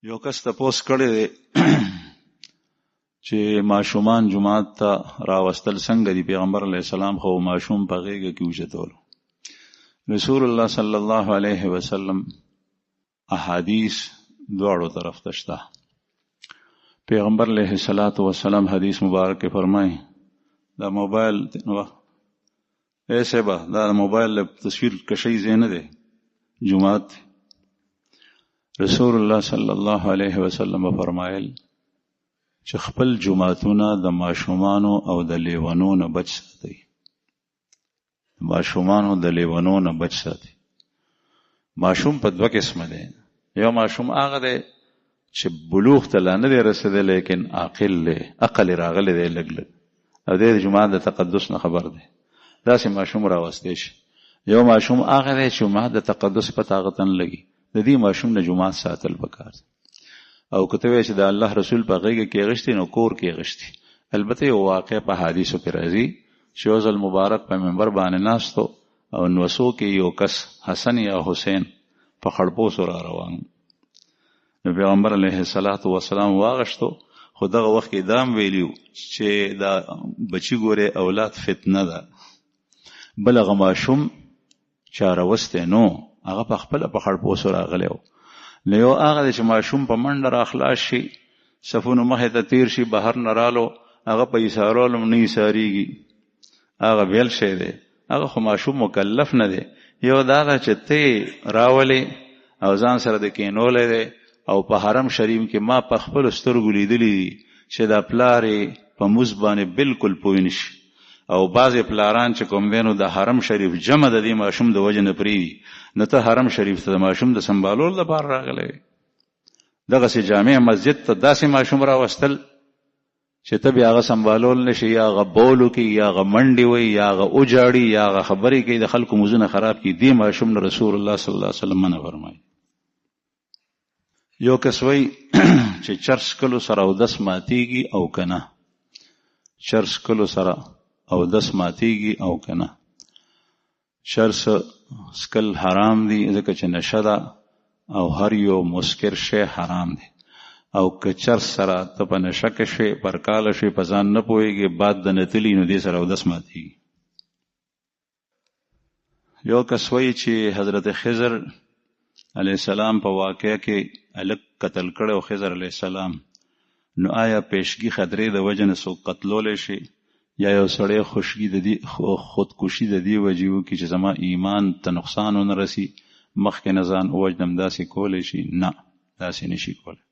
یو کس تپوس کړی دی چې ماشومان جماعت ته راوستل څنګه دي. پیغمبر علیه السلام خو ماشوم په غېږه کې اوچتولو. رسول الله صلی الله علیه وسلم احادیث دواړو طرف ته شته. پیغمبر علیه السلام حدیث مبارک کې فرمایي دا موبایل ایسے با دا موبایل تصویر کشی زینه دی جماعت. رسول الله صلی الله علیه وسلم فرمایل چې خپل جماعتونه د ماشومانو او د لیونو نه بچ ساتي. ماشومانو د لیونو نه بچ ساتي. ماشوم په دوه قسمه دی. یو ماشوم هغه دی چې بلوغ ته لا نه دی رسیدلی لیکن عقل راغلی دی لږ لږ او دی د جماعت د تقدس نه خبر دی. داسې ماشوم راوستی شي. یو ماشوم هغه دی چې جماعت د تقدس پته هغه ته نه لګي. د دې ماشوم نه جماعت ساتل پکار دی. او کته وی چې د الله رسول په غیږ کې غشتي نو کور کې غشتي. البته یو واقع په حدیثو کې راځي چې یو ځل مبارک په منبر باندې ناستو او نوسو کې یو کس حسن یا حسین په خړپو سره روان. نو پیغمبر علیه السلام واغشتو. خو دغه وخت کې دام ویلیو چې دا بچی ګوره اولاد فتنه ده. بل هغه ماشوم چاروسته نو هغه په خپل په خړپو سره غلیو. نو یو هغه چې ماشوم په منډه راخلاص شي صفونو مخې ته تیر شي بهر نه رالو هغه په ایسارولو نه ایساریږي. هغه بیل شی دی. هغه خو ماشوم مکلف نه دی. یو دا ده چې ته راولې او ځان سره د کینولې دی او په حرم شریف کې ما په خپل سترګو لیدلی چې دا پلارې په موږ باندې بالکل پوه نشي. او بعضې پلاران چې کوم دی نو د حرم شریف جمع د دې ماشوم د وجه نه پرېږدي. نو ته حرم شریف ته د ماشوم د سنبالولو لپاره راغلی. دغسې جامع مسجد ته داسې ماشوم راوستل چې ته بیا هغه سنبالول نشي. یا هغه بولو کې یا هغه منډې وي یا هغه اوجاړي یا هغه خبرې کوي د خلکو مزونه خراب کړي. دې ماشوم نه رسول الله صلی الله علیه وسلم منع فرمایي. یو کس وی چې چرس کلو سره اودس ماتیږي او کنه. چرس کلو سره اودس ماتیږي او کنه. چرس سکل حرام دی ځکه چې نشه ده او هر یو مسکر شی حرام دی. او که چرس سره ته په نشه کې شوې پرکاله شوې په ځان نه پوهېږې باد د نتلي نو دې سره اودس ماتیږي. یو کس وایي چې حضرت خضر علیه السلام په واقعه کې هلک قتل کړی و خضر علیه السلام. نو آیا پیشګي خطرې د وجه نه څوک قتلولی شي یا یو سړی خودکشي د دې وجې وکړي چې زما ایمان ته نقصان ونه رسي مخکې نه ځان ووجنم داسې کولی شي؟ نه، داسې نشي کولی.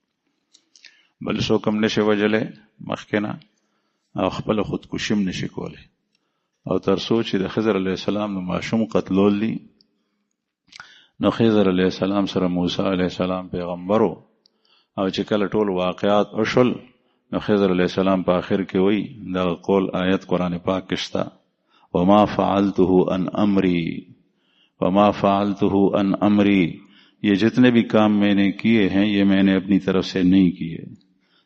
بل څوک هم نشي وجلی مخکې نه او خپله خودکشي هم نشي کولی. او تر څو چې د خضر علیه السلام نو ماشوم قتلول دي نو خضر علیه السلام سره موسی علیه السلام پیغمبرو او چې کله ټول واقعات وشول نو خضر علیہ السلام په آخر کې وی دا قول آیت قرآن پاک کې شته وما فعلته عن امری یہ جتنے بھی کام میں نے کیے ہیں یہ میں نے اپنی طرف سے نہیں کیے.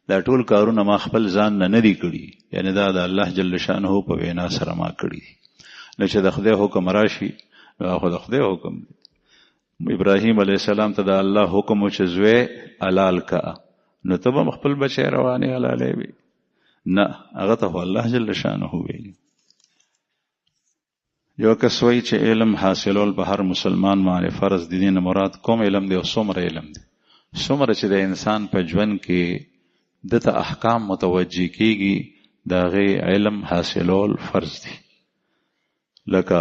دا ټول کارونه ما خپل ځان نه ندي کړي. یعنی دا د الله جل شانه په وینا سره ما کړي. نو چې د خدای حکم راشي خو د خدای حکم دی. ابراهیم علیه السلام ته د الله حکم و چې زوی حلال کا نو ته به خپل بچی روانې حلالې وي؟ نه، هغه ته خو الله جل شانه ویلي. یو کس وایي چې علم حاصلول په هر مسلمان باندې فرض دي. دې نه مراد کوم علم دی او څومره علم دی؟ څومره چې د انسان په ژوند کې دته احکام متوجه کیږي د هغې علم حاصلول فرض دي. لکه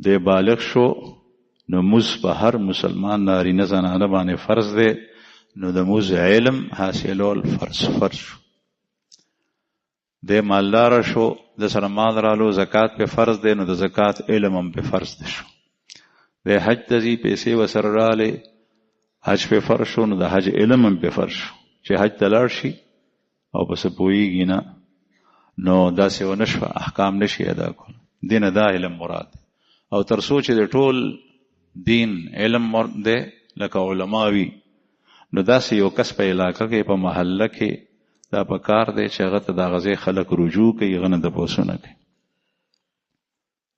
د بالغ شو نو مز په هر مسلمان نارینه زنانه باندې فرض دی. نو د موز علم حاصلول فرض شو. د مالدار شو د سره مال رالو زکات په فرض دی. نو د زکات علم هم په فرض دی شو. د حج ته ځي پیسې ورسره رالې حج په فرض شو. نو د حج علم هم په فرض شو چې حج ته لاړ شي او پس پوهېږي نه نو داسې ونه شوه احکام نشي ادا کول. دې نه دا علم مراد. او تر څو چې د ټول دین علم دی لکه علما وي نو داسې یو کس په علاقه کې په محله کې دا په کار دی چې هغه ته د غزې خلک رجوع کوي هغه نه تپوسونه کوي.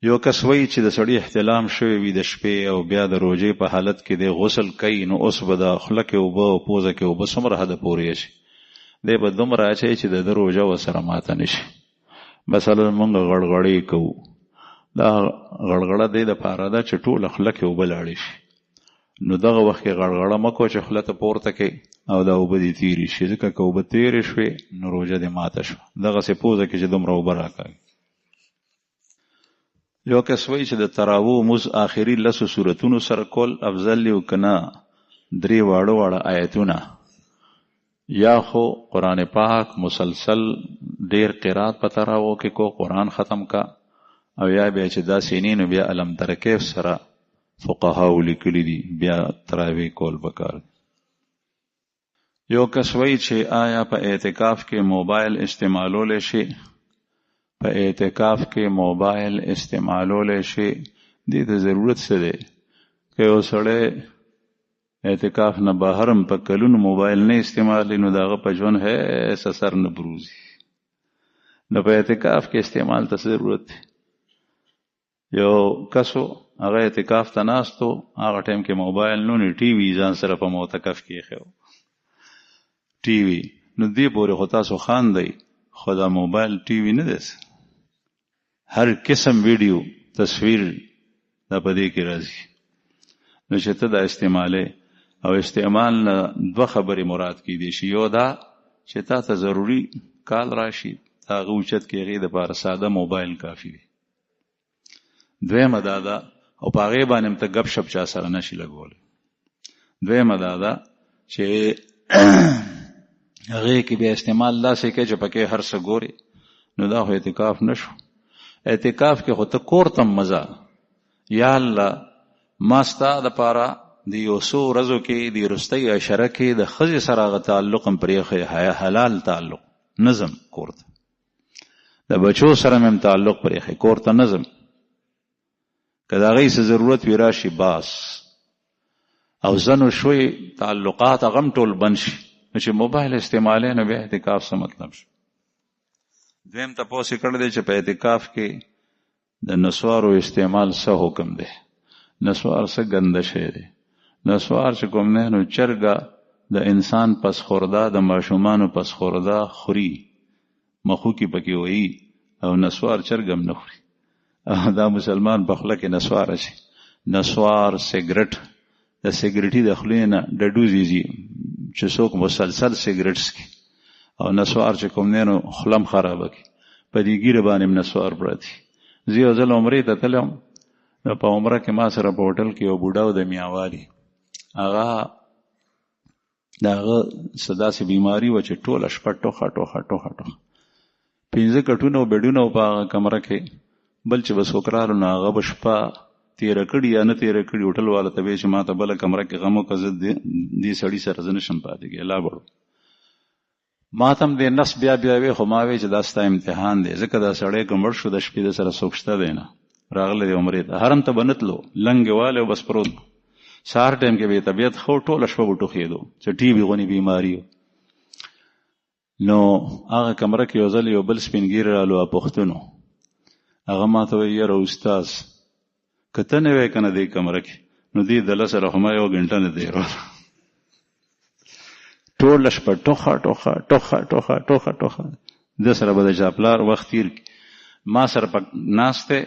یو کس وایي چې د سړي احتلام شوی وي د شپې او بیا د روژې په حالت کې د غسل کوي، نو اوس به د خوله کې اوبه او پوزه کې اوبه څومره حده پورې شي، دی به دومره اچوي چې د ده روژه ورسره ماته نه شي. مثلا موږ غړغړې کوو، دا غړغړه دی دپاره ده چې ټوله خوله کې اوبه لاړې شي، نو دغه وخت کې غړغړه مه کوه چې خوله ته پورته کوې او دا اوبه دې تېرې شي، ځکه که اوبه تېرې شوې نو روژه دې ماته شوه. دغسې پوزه کې چې دومره اوبه راکاږي. یو کس وایي چې د تراویح مونځ آخري 10 سورتونو سره کول افضل دی او که نه 3 واړه واړه آیتونه، یا خو قرآن پاک مسلسل ډیر قرات په تراویح کې کو قرآن ختم کا، او یا بیا چې دا سینین بیا علم تر کیف سره فقهاو لیکلی دي بیا تراویح کول پکار. یو کس وایي چې آیا په اعتکاف کې موبایل استعمالولی شي؟ په اعتکاف کې موبایل استعمالولی شي، دې ته ضرورت څه دی؟ که یو سړی اعتکاف نه بهر هم په کلونو موبایل نه استعمالوي نو د هغه په ژوند هیڅ اثر نه بروزي. نو په اعتکاف کې استعمال ته ضرورت دی. یو کسو هغه اعتکاف ته ناستو، هغه ټایم کې موبایل نو نه، ټي وي ځان سره په معتکف کې ایښی ټي وي، نو دې پورې خو تاسو خاندئ، خو دا موبایل ټي وي نه دی، هر قسم ویډیو تصویر دا په دې کې راځي. نو چې ته دا استعمالی او استعمال نه 2 خبرې مراد کیدی شي. یو دا چې تا ته ضروري کال راشي، تا هغه اوچت کې هغې دپاره ساده موبایل کافي دی. دویمه دا ده، او په هغې باندې هم ته ګپ شپ چا سره نشي لګولی. دویمه دا ده چې هغې کې بیا استعمال داسې کوي چې پکې هر څه ګوري، نو دا خو اعتکاف نشو. اعتکاف کې خو ته کور ته مزه، یا الله ما ستا دپاره د یو څو ورځو کې د وروستۍ عشره کې د ښځې سره هغه تعلق هم پرېښی، حلال تعلق نظم کور ته، د بچو سره مې هم تعلق پرېښی کور ته نظم، که د هغې څه ضرورت وي راشي باس، او زنو شوی تعلقات هغه هم ټول بند شي. نو چې موبایل استعمالی نو بیا اعتکاف څه مطلب شو. دویم تپوس یې کړی دی چې په اعتکاف کې د نسوارو استعمال څه حکم دی؟ نسوار څه ګنده شی دی؟ نسوار چې کوم دی نو چرګه د انسان پس خورده، د ماشومانو پس خورده خوري، مخوکي پکې وهي، او نسوار چرګ هم نه خوري. دا مسلمان په خوله کې نسوار شي. نسوار سیګرټ، د سیګرټي د خولې نه ډډوزي ځي چې څوک مسلسل سیګرټ څکي، او نسوار چې کوم دی نو خوله هم خرابه کړي، په دې ګیره باندې هم نسوار پراتی. زه یو ځل عمرې ته تلم، نو په عمره کې ما سره په هوټل کې یو بوډا و د میاوالي، هغه د هغه څه داسې بیماري وه چې ټوله شپه ټوخه ټوخه ټوخه ټوخه، 5 کټونه او بیډونه و په هغه کمره کې، بل چې به څوک رالو نو هغه به شپه تیره کړي یا نه تیره کړي، هوټل والا ته به چې ما ته بله کمره کې غم وکړه، زه دې سړي سره زه نشم پاتې کېدی، لا بړو. ما ته هم دې نس بیا بیا وی، خو ما وی چې دا ستا امتحان دی، ځکه دا سړی که مړ شو د شپې د سره څوک شته دی نه، راغلی دی عمرې ته، حرم ته به نه تلو، لنګې والی او بس پروت. سهار ټایم کې به یې طبیعت ښه، ټوله شپه به ټوخېدو، چې ټي وي غونې بیماري و. نو هغه کمره کې یو ځل یو بل سپین ږیری رالو، پښتون و، هغه ما ته وایي یاره استاذ که ته نه وی که نه دې کمره کې، نو دې دله سره خو ما 1 غنټه نه دی روانه، ټوله شپه ټوخه ټوخه ټوخه ټوخه ټوخه ټوخه. ده سره به د چاپلار وخت تیر کړي، ما سره ناست دی،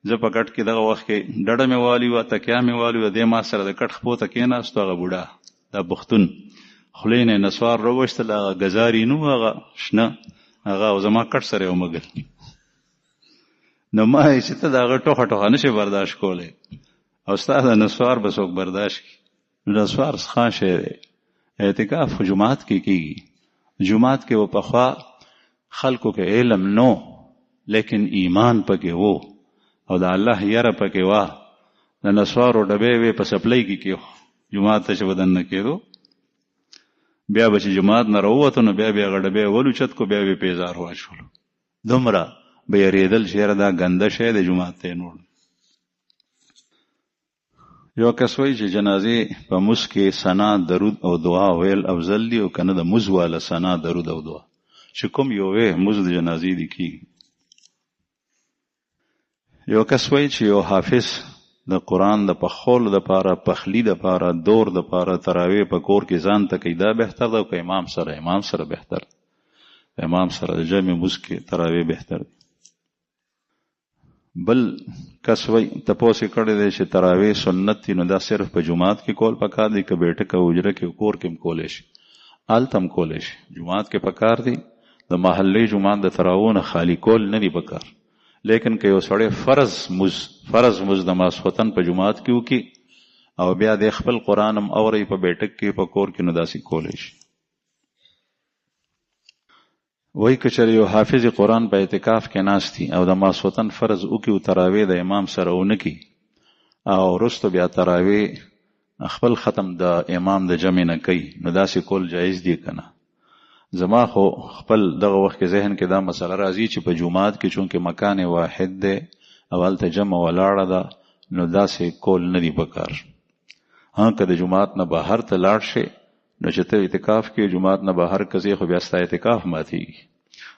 زه په کټ کې دغه وخت کې ډډه مې والي وه، تکیا مې والي وه، دی ما سره د کټ خپو ته کېناستو، هغه بوډا دا پښتون خولې نه یې نسوار راوویستل، هغه ګزاري نو هغه شنه هغه، او زما کټ سره یو مګل. نو ما یې چې ته د هغه ټوخه ټوخه نشي برداشت کولی، او ستا د نسوار به څوک برداشت کړي؟ نو نسوار څه شی دی؟ اعتکاف خو جماعت کې کېږي. جماعت کې و پخوا خلکو کې علم نو، لیکن ایمان پکې وو، او د الله یره پکې وه. د نسوارو ډبې وې په سپلۍ کې کېښو، جماعت ته چې بدن نه کېدو، بیا به چې جماعت نه راووتو نو بیا هغه ډبې ولوچت کو، بیا به پیزار واچولو، دومره به یېرېدل چې یاره دا ګنده شی دی، جماعت ته یې نوړ. یو کس وایي چې جنازې په مونځ کې ثنا، درود او دعا ویل افضل دي، او که نه د مونځ واله ثنا، درود او دعا، چې کوم یو وی مونځ د جنازې دي کېږي. یو کس وایي چې یو حافظ د قرآن د پخولو دپاره، پخلی دپاره، دور دپاره تراویح په کور کې ځان ته کوي، دا بهتر ده که امام سره بهتر ده؟ امام سره د جمع مونځ کې تراویح بهتر دی. بل کس وایي تپوس یې کړی دی چې تراویح سنت دي، نو دا صرف په جماعت کې کول پکار دی که بیټه که حجره کې کور کې هم کولی شي؟ هلته هم کولی شي. جماعت کې پکار دی، د محلي جماعت د تراویحو نه خالی کول نه دی پکار. لیکن که یو سړی فرض مز د ماسخوتن په جماعت کې وکړي او بیا د خپل قرآن هم اوري په بیټک کې په کور کې، نو داسې کولی شي. وای که چېرې یو حافظ قرآن په اعتکاف کې ناست دي او د ماسخوتن فرض وکړي او تراویح د امام سره ونه کړي او وروسته بیا تراویح خپل ختم د امام د جمع نه کوي، نو داسې کول جایز دی که نه؟ زما خو خپل دغه وخت کې ذهن کې دا مسله راځي چې په جماعت کې چونکې مکان واحد دی او هلته جمع ولاړه ده، نو داسې کول نه دی پکار. ها که د جماعت نه بهر ته لاړ شي، نو چې ته اعتکاف کې جماعت نه بهر کځې خو بیا ستا اعتکاف ماتېږي،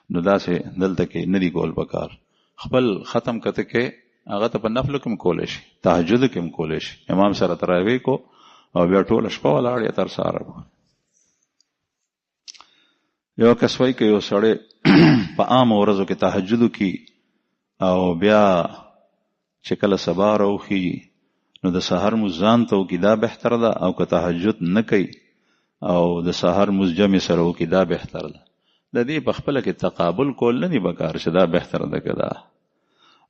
نو داسې دلته کې نه دی کول پکار. خپل ختم کته کې هغه ته په نفلو کې هم کولی شي، تهجد کې هم کولی شي. امام سره تراویح کو او بیا ټوله شپه ولاړ یا تر سهاره. یو کس وایي که یو سړی په عامو ورځو کې تهجد وکړي او بیا چې کله سبا راوخیږي نو د سحر مونځ ځان ته وکړي، دا بهتر ده؟ او که تهجد نه کوي او د سحر مونځ جمع سره وکړي، دا بهتر ده؟ د دې په خپله کې تقابل کول نه دی پکار چې دا بهتر ده که دا،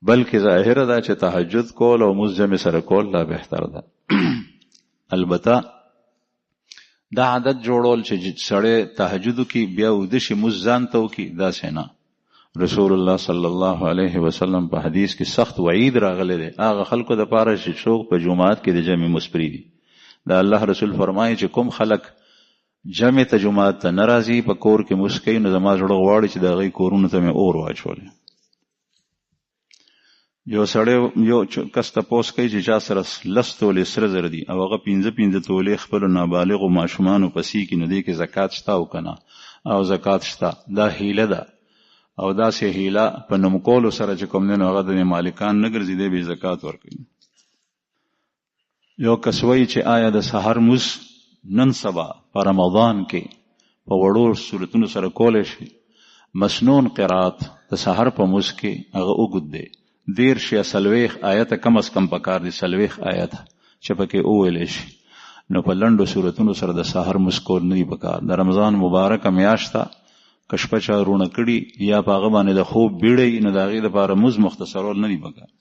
بلکې ظاهره ده چې تهجد کول او مونځ جمع سره کول دا بهتر ده. البته دا عادت جوړول چې سړی تهجد وکړي بیا ویده شي مونځ ځان ته وکړي، داسې نه. رسول الله صلی الله علیه وسلم په حدیث کې سخت وعید راغلی دی هغه خلکو دپاره چې څوک په جماعت کې د جمع مونځ پرېږدي. دا الله رسول فرمایي چې کوم خلک جمع ته جماعت ته نه راځي، په کور کې مونځ کوي، نو زما زړه غواړي چې د هغوی کورونو ته مې اور واچولی. یو سړی یو کس تپوس کوي چې چا سره 10 تولې سره زر دي او هغه 15 تولې خپلو نابالغو ماشومانو پسې کي، نو دې کې زکات شته او که نه؟ او زکات شته. دا هیله ده او داسې هیله په نوم کولو سره چې کوم دی نو هغه د مالکان نه ګرځي، دی به زکات ورکوي. یو کس وایي چې آیا د سحر مونځ نن سبا په رمضان کې په وړو صورتونو سره کولی شي؟ مسنون قرات د سحر په مونځ کې هغه اوږد دی، 13 یا 40 آیته کم از کم پکار دي، 40 آیته چې پکې وویلی شي. نو په لنډو صورتونو سره د سحر مونځ کول نه دي پکار. د رمضان مبارکه میاشت ده، که شپه چا رونه کړي یا په هغه باندې د خوب بیړی، نو د هغې دپاره مونځ مختصرول نه دي پکار.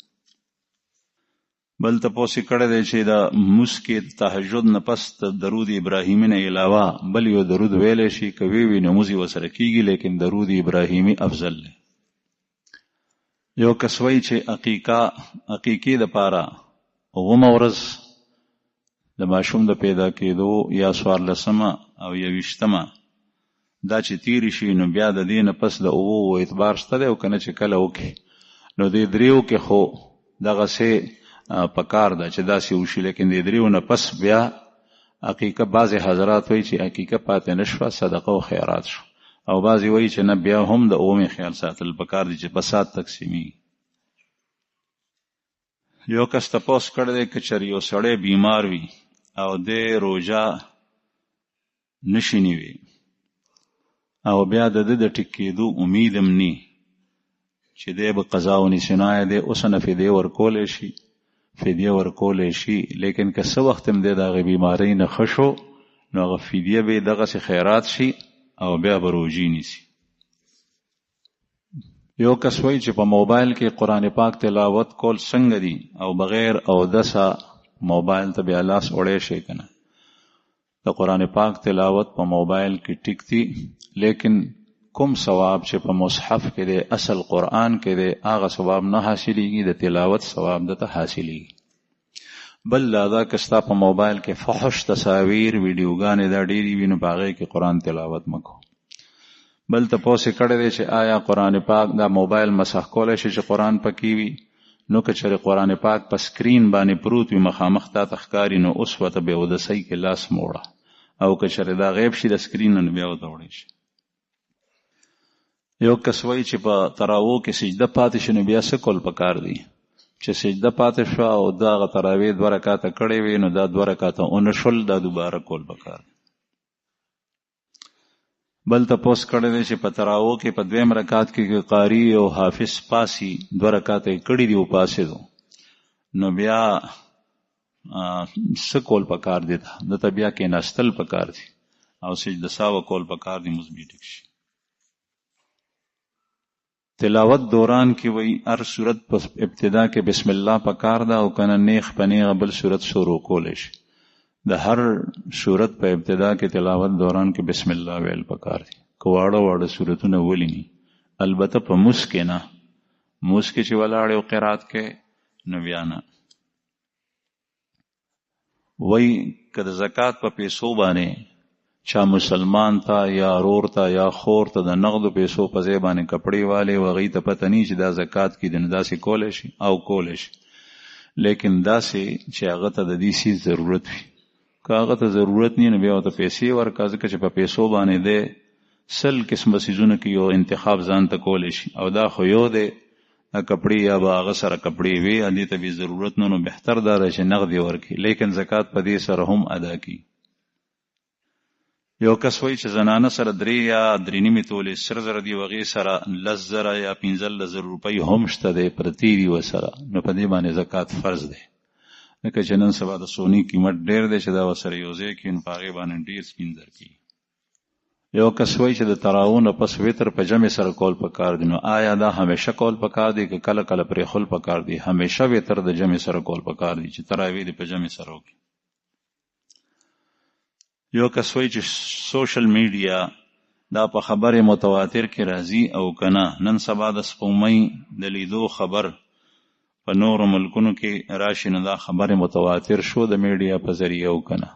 بل تپوس یې کړی دی چې د مونځ کې تهجد نه پس د درود ابراهیمي نه علاوه بل یو درود ویلی شي، که وی نو مونځ یې ورسره کېږي، لیکن درود ابراهیمي افضل دی. یو کس وایي چې عقیقې دپاره 9 ورځ د ماشوم د پیدا کېدو یا 14مه او 21مه دا چې تیری شي، نو بیا د دې نه پس د 9 اعتبار شته دی او که نه چې کله وکړي، نو د 3 کې خو دغسې پکار ده چې داسې وشي. لیکن د 3 نه پس بیا عقیقه بعضې حضرات وایي چې عقیقه پاتې نه شوه، صدقه او خیرات شو، او بعضې وایي چې نه، بیا هم د 9 خیال ساتل پکار دي چې په 7 تقسیمي. یو کس تپوس کړی دی که چېرې یو سړی بیمار وي او د روژه نشي نیوی او بیا د ده د ټیک کېدو امید هم نی چې دی به قضا و نسیانه دی، اوس نه فدیه ورکولی شي، فدیه ورکولی شي. لیکن که څه وخت هم دی د هغې بیمارۍ نه ښه شو، نو هغه فدیه به یې دغسې خیرات شي او بیا به روژې نیسي. یو کس وایي چې په موبایل کې قرآن پاک تلاوت کول څنګه دي او بغیر اودسه موبایل ته بیا لاس وړی شي که نه؟ د قرآن پاک تلاوت په موبایل کې ټیک دي، لیکن کوم ثواب چې په مصحف کې دی، اصل قرآن کې دی، هغه ثواب نه حاصلېږي، د تلاوت ثواب دته حاصلېږي. بل دا که ستا په موبایل کې فحش تصاویر ویډیوګانې دا ډېرې وي، نو په هغې کې قرآن تلاوت مه کوه. بل تپوس یې کړی دی چې آیا قرآن پاک دا موبایل مسح کولی شي چې قرآن پکې وي؟ نو که چېرې قرآن پاک په سکرین باندې پروت وي، مخامخ تا ته ښکاري، نو اوس ورته بې اودسۍ کې لاس موړه، او که چېرې دا غیب شي د سکرین نه، نو بیا ورته وړی شي. یو کس وایي چې په تراویحو کې سجده پاتې شي، نو بیا څه کول پکار دي؟ چې سجده پاتې شو او دا غ تراوی 2 رکعاته کړې وي نو دا 2 رکعاته اونشل دا دوباره کول پکار. بل تاسو کړه دې چې په تراو کې په 2 رکعات کې قاری او حافظ پاسي 2 رکعاته کړې دی او پاسې دو نو بیا سکول پکار دی د بیا کې نستل پکار دی او سجده ساو کول پکار دی مزبیټ شي. تلاوت دوران کې وای هر صورت په ابتدا کې بسم الله پکار دا او کنه نیخ پنیغ بل صورت شروع کول شي. د هر صورت په ابتدا کې تلاوت دوران کې بسم الله ویل پکار دي. کواړه واړه صورتونه ولینی البته په مسکه نه مسکه چې ولاړ او قرات کې نو بیا نه وای کله زکات په پیسو باندې چا مسلمان تا یا رور تا یا خور تا د نقد پیسو په ځای باندې کپڑے والے وغي ته پته نه چې دا زکات کې د نداسي کول شي او کول شي لیکن داسې چې هغه ته د دې سي ضرورت وي کاغه ته ضرورت نه بیا ته پیسې ورکا ځکه چې په پیسو باندې ده سل قسم سيزونه کې یو انتخاب ځان ته کول شي او دا خو یو ده کپڑے یا باغ سره کپڑے وی ان ته به ضرورت نه نو بهتر دا چې نقد ورکي لیکن زکات په دې سره هم ادا کی. یو کس وای چې زنانه سره 3 یا 3.5 تولې سر زر دی وغي سره لزر یا 15,000 روپۍ هم شته دی پرتی دی وسره نو په دې باندې زکات فرض دی. لکه چې نن سبا د سونی قیمت ډیر دی چې دا وسره یوځای کې په هغه باندې ډیر سپینځر کی. یو کس وای چې د تراون پس وتر په جمع سره کول پکار دي نو آیا دا همیشه کول پکار دي که کله کله پرې خل پکار دي؟ همیشه وتر د جمع سره کول پکار دي چې تراوی د په جمع سره وکړي. یو کس وای چې سوشل میډیا دا په خبره متواتر کې راځي او کنه نن سبا د سپومۍ د لیدو خبر په نور ملکونو کې راشي نه دا خبره متواتر شو د میډیا په ذریعہ او کنه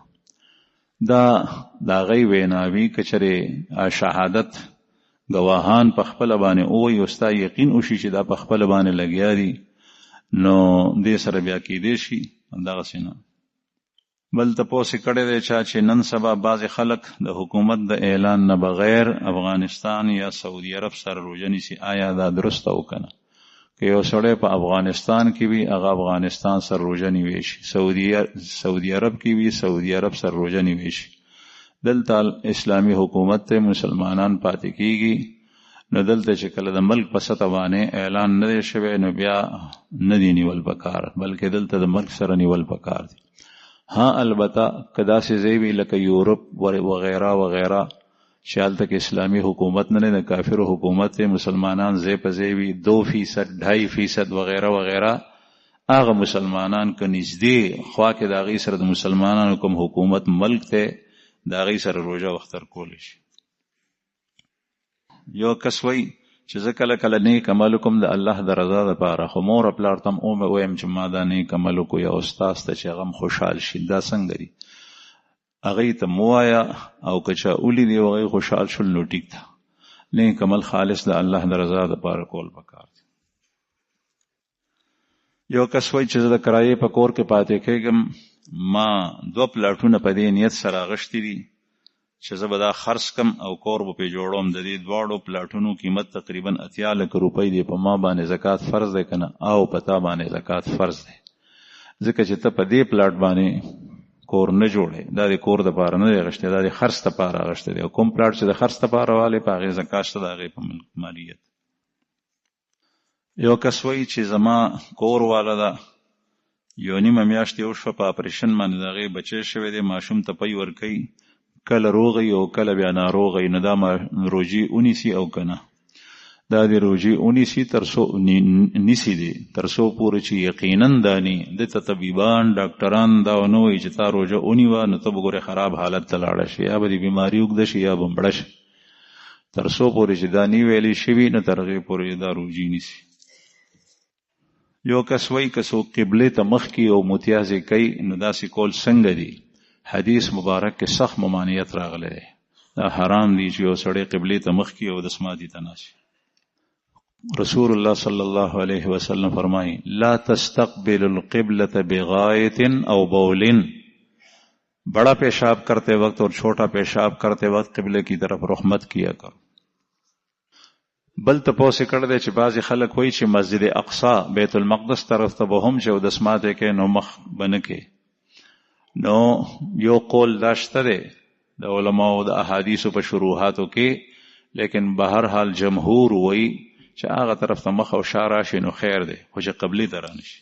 دا غي ویناوی کچره شهادت گواهان په خپل باندې او یوستا یقین وشي چې دا په خپل باندې لګیا دي نو دې سره بیا کې دي شي دا غسینه. بل تاسو کړه دې چې نن سبا بعض خلک د حکومت د اعلان نه بغیر افغانستان یا سعودي عرب سره روزنی سي آیا دا درسته وکنه که یو سړی په افغانستان کې وي هغه افغانستان سره روزنی وي شي سعودي عرب کې وي سعودي عرب سره روزنی وي شي دلته اسلامی حکومت ته مسلمانان پاتې کیږي نو دلته چې کله د ملک په سطح باندې اعلان نه شوی نو بیا نه دی نیول پکار بلکې دلته د ملک سره نیول پکار دي. ها البته کدا سي زیوی لکه یورپ وغیرہ وغیرہ شالته کې اسلامی حکومت نه د کافر حکومت ته مسلمانان زی په زیوی 2% 2.5% وغیرہ وغیرہ هغه مسلمانان ک نږدې خوا کې د غي سره د مسلمانانو کوم حکومت ملک ته د غي سره روزه وختر کول شي. یو کس وای چې زکه کله نیک عمل کوم د الله د رضا لپاره خو مور خپل تم او مې ويم چې ما دا نیک عمل کو یا استاد ته چې غم خوشحال شي دا څنګه دی هغه ته موایا او کچا اولی دی هغه خوشحال شول نو ټیک ده نیک عمل خالص د الله د رضا لپاره کول پکار دي. یو کس وای چې د کرایې په کور کې پاتې کېږم ما 2 پلاټونه په دې نیت سره غشتي دي چې زه به دا خرڅ کم او کور به په جوړوم د دې دواړو پلاټونو قیمت تقریبا 80 لک روپۍ دی په ما باندې زکات فرض دی کنه او پتا باندې زکات فرض دی ځکه چې ته په دې پلاټ باندې کور نه جوړې دا د کور د پاره نه غشته دا د خرڅ ته پاره غشته دی کوم پلاټ چې د خرڅ ته پاره والے په غي زکات ته دغه په مالیت. یو کس وای چې زما کور والا دا یو نیمه میاشت یو شپه په اپریشن باندې دغه بچی شوی دی ماشوم ته پي ور کوي کله روغي او کله بیا ناروغي نه دا روجي اونیسی او کنه دا دی روجي اونیسی ترسو نیسی دی ترسو پورې چې یقینا دانی د طبيبان ډاکټران دا نوې چې تا روجه اونی و نو ته وګوره خراب حالت ته لاړ شي یا به بیماری وګد شي یا بمړ شي ترسو پورې چې دانی ویلې شوی نه ترغه پورې دا روجي نیسی. یو کس وای کسو قبله ته مخ کی او متیازه کوي نو داسې کول څنګه دی؟ حدیث مبارک کې سخت ممانعت راغلی دی دا حرام دی چې یو سړی قبله ته مخ کی او د سماعتي تناشي. رسول الله صلی الله علیه وسلم فرمایي لا تستقبل القبلة بغایت او بول بڑا پیشاب کرتے وقت اور چھوٹا پیشاب کرتے وقت قبلے کی طرف رخ مت کیا کرو. بل تپوس کړه دی چې بعضی خلک وایي چې مسجد اقصا بیت المقدس طرف ته به هم چې اودس ماته کې نو مخ بنه کې نو یو قول دا شته دی د علماو د احادیثو په شروحاتو کې لیکن به هر حال جمهور وایي چې هغه طرف ته مخ او شا راشي نو خیر دی خو چې قبلي ته رانشي